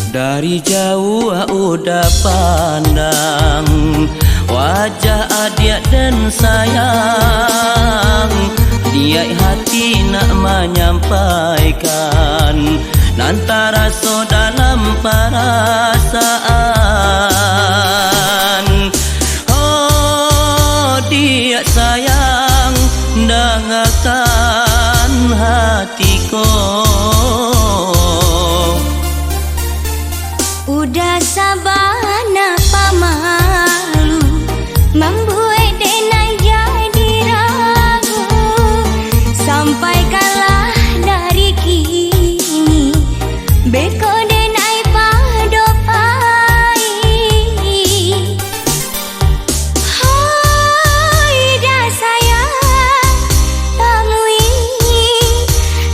Dari jauh udah pandang wajah adik dan sayang, dia hati nak menyampaikan antara so dalam perasaan. Oh dia sayang dengarkan hatiku. Udah sabar napa malu membuat denai jadi ragu, sampai kalah dari kini beko denai padopai. Hai dah sayang temui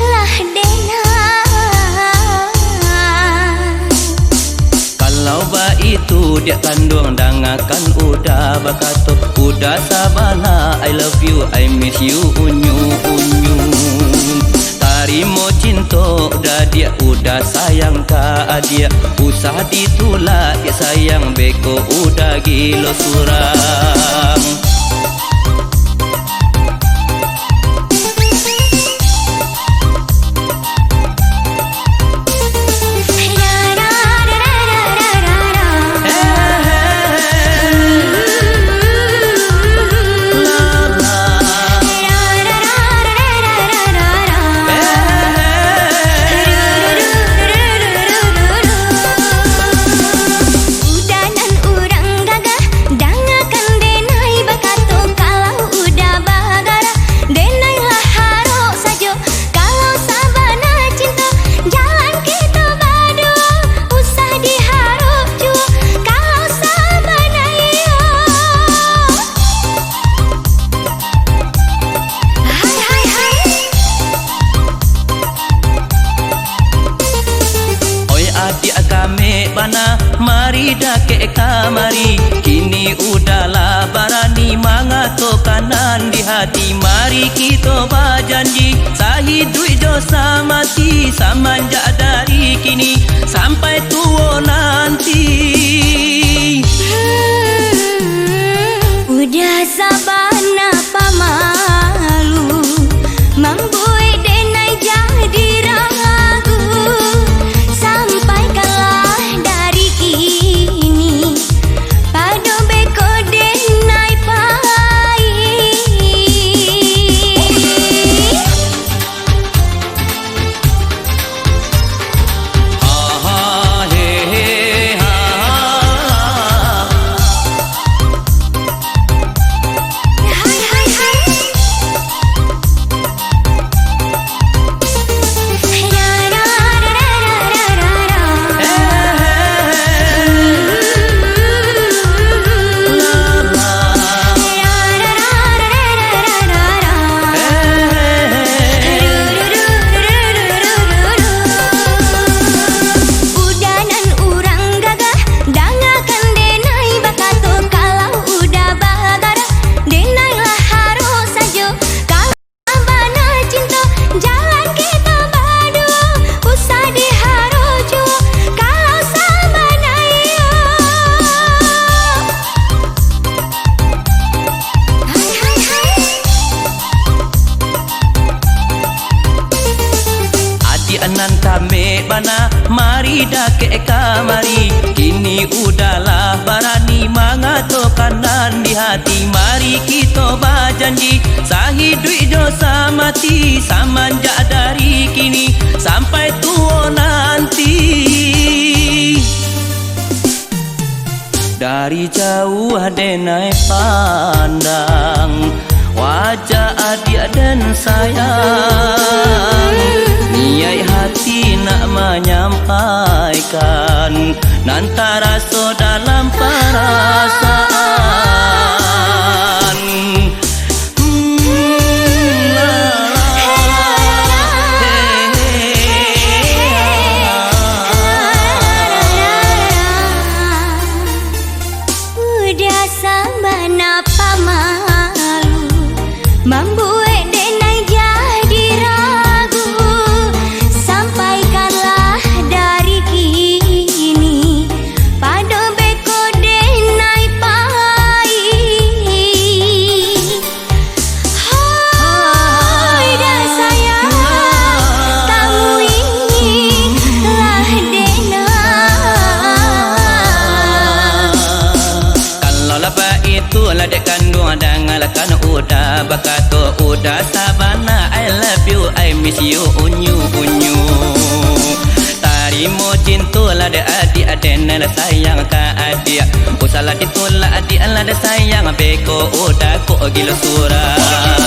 lah denai. Kalau ba itu dia kandung dangakan udah bakato, udah sabana I love you I miss you unyu unyu. Tarimo cinta udah dia udah sayang ka dia, usah ditulak dia sayang beko udah gilo surang. Mari dake kamari, kini udahlah barani mangato kanan di hati. Mari kita berjanji sahidup dosa mati samanja dari kini sampai tua nanti. Udah sabar napa malu membuat denai jadi ragu, sampai kalah dari kini pado beko denai pai. Ha ha he he ha ha. Hai hai hai. Ra ra ra ra ra ra ra. Udanan urang gagah dangakan denai bakato, kalau udah bagara denai lah harus saja. Kalau abana cinta jalan kita berdua usah diharuju, kalau sabana iyo. Hai hai hai. Adik anan kame bana mari dake kamari, kini udahlah barani mangato kanan di hati. Mari kita berjanji sahidup dosa mati samanja dari kini sampai tua nanti. Dari jauh denai pandang wajah adik dan sayang, niat hati nak menyampaikan antara so dalam perasaan. La, la, udah sambana pamalu membuat denai jadi ragu. Sampaikanlah dari kini pada beko denai pai. Hai dah sayang, kamu inilah denai. Kalau lapa itu lah dek kandung dangalkan udah bakato udah sabana. I love you, I miss you, unyu unyu. Tarimo cintu lah dek adik adena lah sayang ka adik. Usalah ditolak adik lah dek sayang beko udah kok gila surah.